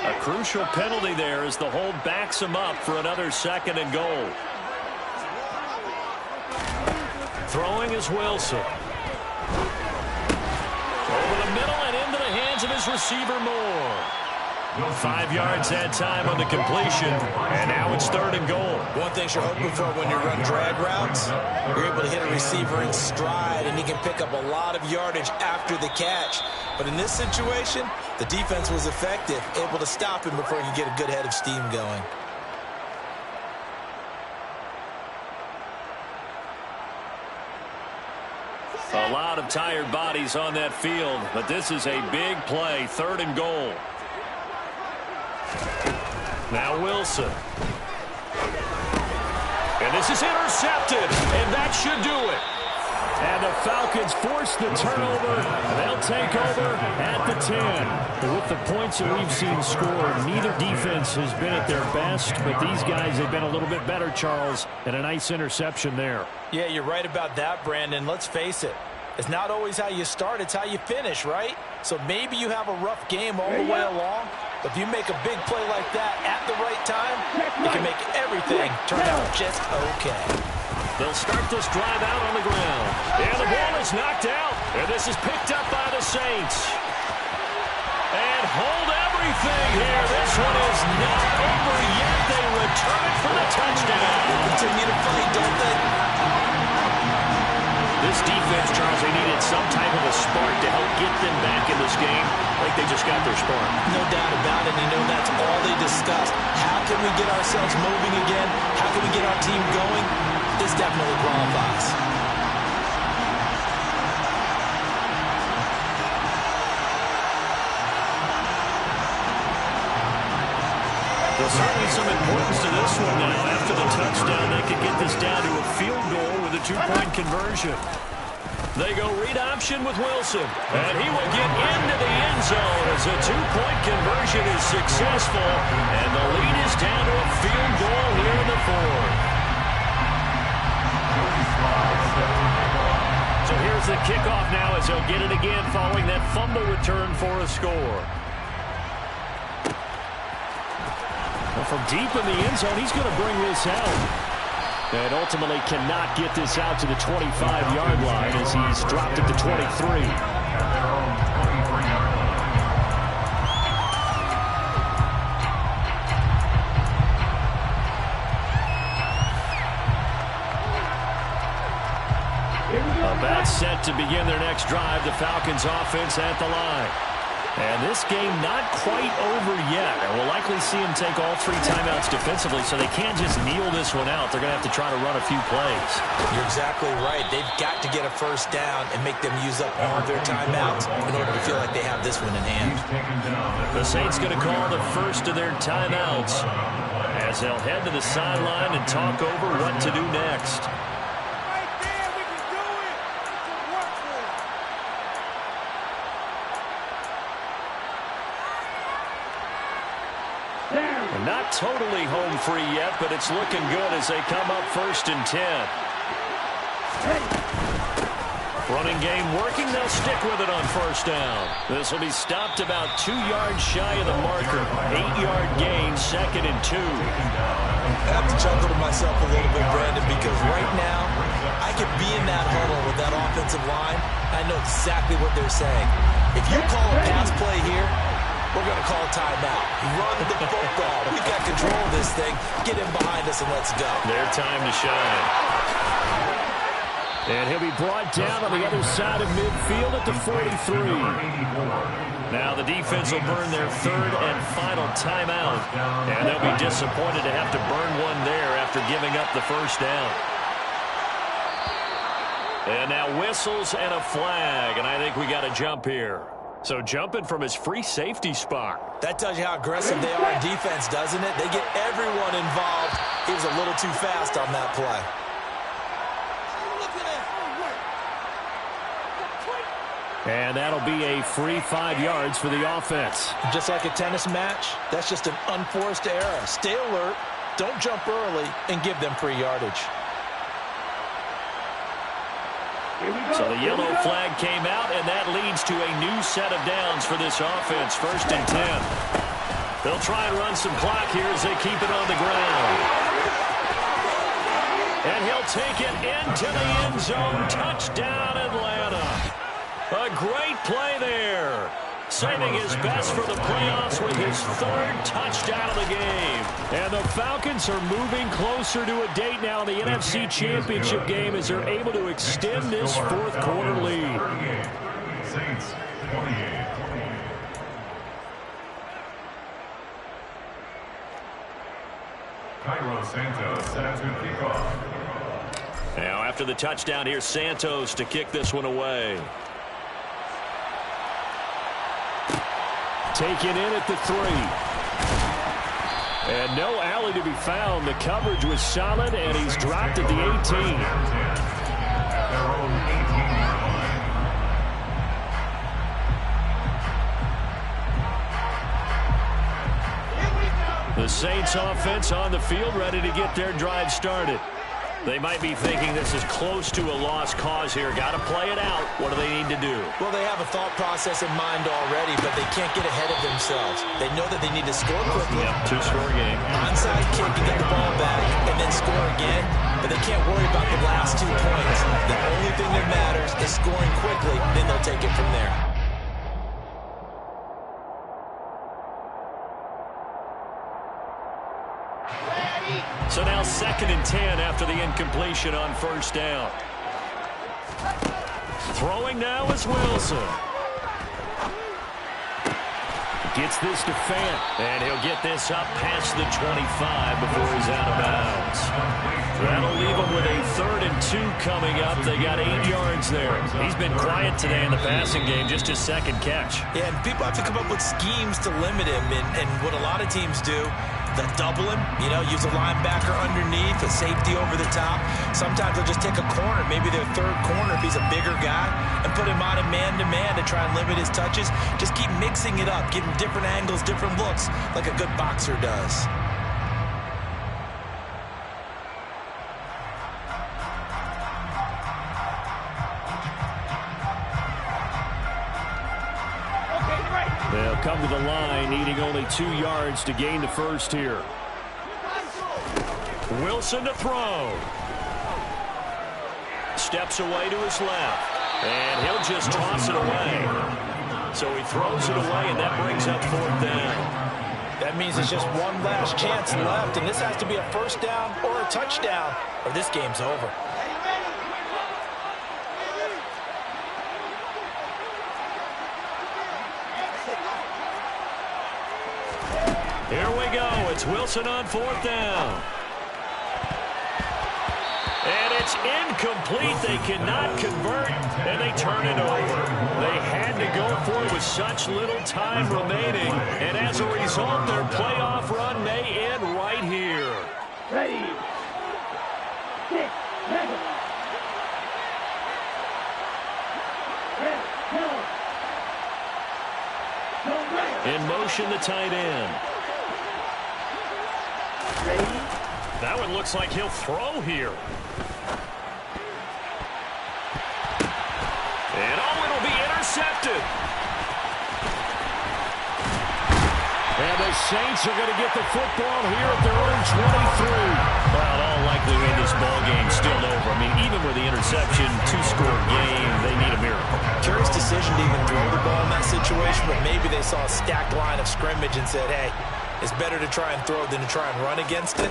A crucial penalty there as the hold backs him up for another 2nd and goal. Throwing is Wilson. Over the middle and into the hands of his receiver, Moore. 5 yards that time on the completion, and now it's 3rd and goal. One thing you're hoping for when you run drag routes, you're able to hit a receiver in stride, and he can pick up a lot of yardage after the catch. But in this situation, the defense was effective, able to stop him before he could get a good head of steam going. A lot of tired bodies on that field, but this is a big play, 3rd and goal. Now Wilson. And this is intercepted, and that should do it. And the Falcons force the turnover. They'll take over at the 10. With the points that we've seen scored, neither defense has been at their best, but these guys have been a little bit better, Charles, and a nice interception there. Yeah, you're right about that, Brandon. Let's face it. It's not always how you start, it's how you finish, right? So maybe you have a rough game all the way along, but if you make a big play like that at the right time, it can make everything turn out just okay. They'll start this drive out on the ground. And the ball is knocked out. And this is picked up by the Saints. And hold everything here. This one is not over yet. They return it for the touchdown. Continue to play, don't they? This defense, Charles, they needed some type of a spark to help get them back in this game. Like they just got their spark. No doubt about it. You know, that's all they discussed. How can we get ourselves moving again? How can we get our team going? This definitely qualifies. There's certainly some importance to this one now. After the touchdown, they could get this down to a field goal with a 2-point conversion. They go read option with Wilson. And he will get into the end zone as a 2-point conversion is successful. And the lead is down to a field goal here in the 4th. So here's the kickoff now as he'll get it again following that fumble return for a score. Well, from deep in the end zone, he's going to bring this out. And ultimately cannot get this out to the 25-yard line as he's dropped it to 23. About set to begin their next drive, the Falcons offense at the line. And this game not quite over yet. And we'll likely see them take all 3 timeouts defensively, so they can't just kneel this one out. They're going to have to try to run a few plays. You're exactly right. They've got to get a first down and make them use up all of their timeouts in order to feel like they have this one in hand. The Saints going to call the first of their timeouts as they'll head to the sideline and talk over what to do next. Not totally home free yet, but it's looking good as they come up 1st and 10. Running game working. They'll stick with it on 1st down. This will be stopped about 2 yards shy of the marker. 8-yard gain, 2nd and 2. I have to chuckle to myself a little bit, Brandon, because right now I could be in that huddle with that offensive line. I know exactly what they're saying. If you call a pass play here, we're going to call timeout. Run the football. We've got control of this thing. Get him behind us and let's go. Their time to shine. And he'll be brought down on the other side of midfield at the 43. Now the defense will burn their 3rd and final timeout. And they'll be disappointed to have to burn one there after giving up the 1st down. And now whistles and a flag. And I think we got a jump here. So jumping from his free safety spot. That tells you how aggressive they are in defense, doesn't it? They get everyone involved. He was a little too fast on that play. And that'll be a free 5 yards for the offense. Just like a tennis match, that's just an unforced error. Stay alert, don't jump early, and give them free yardage. So the yellow flag came out, and that leads to a new set of downs for this offense. 1st and 10. They'll try and run some clock here as they keep it on the ground. And he'll take it into the end zone. Touchdown, Atlanta. A great play there. saving his best for the playoffs with his 3rd touchdown of the game. And the Falcons are moving closer to a date now in the NFC Championship game as they're able to extend this 4th quarter lead. Saints 28. KIDD Santos set to kick off. Now after the touchdown, here's Santos to kick this one away. Taken in at the 3. And no alley to be found. The coverage was solid, and he's dropped at the 18. Their own 18-yard line. The Saints offense on the field, ready to get their drive started. They might be thinking this is close to a lost cause here. Got to play it out. What do they need to do? Well, they have a thought process in mind already, but they can't get ahead of themselves. They know that they need to score quickly. Yep, 2-score game. Onside kick to get the ball back and then score again, but they can't worry about the last 2 points. The only thing that matters is scoring quickly, then they'll take it from there. So now 2nd and 10 after the incompletion on 1st down. Throwing now is Wilson. Gets this to Fant. And he'll get this up past the 25 before he's out of bounds. That'll leave him with a 3rd and 2 coming up. They got 8 yards there. He's been quiet today in the passing game, just his 2nd catch. Yeah, and people have to come up with schemes to limit him, and what a lot of teams do, they'll double him, use a linebacker underneath, a safety over the top. Sometimes they'll just take a corner, maybe their 3rd corner if he's a bigger guy, and put him on a man-to-man to try and limit his touches. Just keep mixing it up, give him different angles, different looks, like a good boxer does. They'll come to the line, needing only 2 yards to gain the 1st here. Wilson to throw. Steps away to his left. And he'll just toss it away. So he throws it away, and that brings up 4th down. That means it's just one last chance left, and this has to be a 1st down or a touchdown, or this game's over. Here we go. It's Wilson on 4th down. And it's incomplete. They cannot convert, and they turn it over. They had to go for it with such little time remaining, and as a result, their playoff run may end right here. Ready. 6, 7. In motion, the tight end. That one looks like he'll throw here. And it'll be intercepted. And the Saints are going to get the football here at their own 23. Well, in all likelihood, this ball game's still over. I mean, even with the interception, 2-score game, they need a miracle. Curious decision to even throw the ball in that situation, but maybe they saw a stacked line of scrimmage and said, hey, it's better to try and throw than to try and run against it.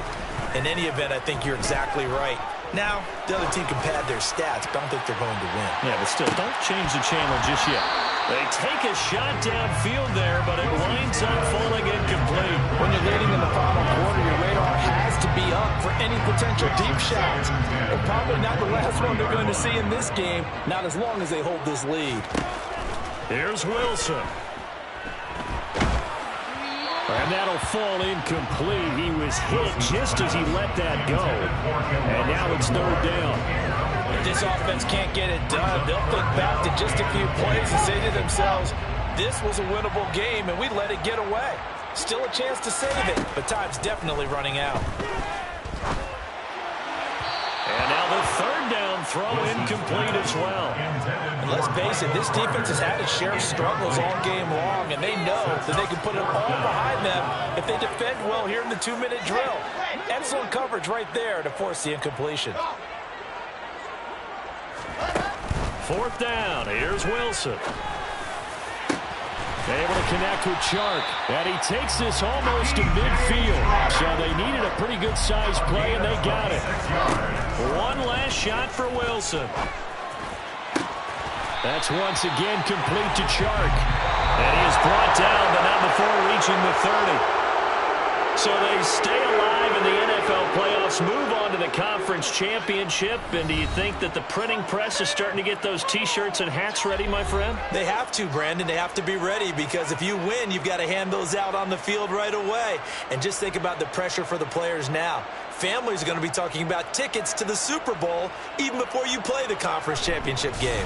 In any event, I think you're exactly right. Now, the other team can pad their stats, but I don't think they're going to win. Yeah, but still, don't change the channel just yet. They take a shot downfield there, but it winds up falling incomplete. When you're leading in the final quarter, your radar has to be up for any potential deep shots. And probably not the last one they're going to see in this game, not as long as they hold this lead. Here's Wilson. And that'll fall incomplete. He was hit just as he let that go. And now it's 3rd down. If this offense can't get it done, they'll think back to just a few plays and say to themselves, this was a winnable game and we let it get away. Still a chance to save it, but time's definitely running out. And now the 3rd down throw incomplete as well. And let's face it, this defense has had its share of struggles all game long, and they know that they can put it all behind them if they defend well here in the 2-minute drill. Excellent coverage right there to force the incompletion. 4th down. Here's Wilson. Able to connect with Chark. And he takes this almost to midfield. So they needed a pretty good-sized play, and they got it. One last shot for Wilson. That's once again complete to Chark. And he is brought down, but not before reaching the 30. So they stay alive in the NFL playoffs, move on to the conference championship. And do you think that the printing press is starting to get those T-shirts and hats ready, my friend? They have to, Brandon. They have to be ready because if you win, you've got to hand those out on the field right away. And just think about the pressure for the players now. Families are going to be talking about tickets to the Super Bowl even before you play the conference championship game.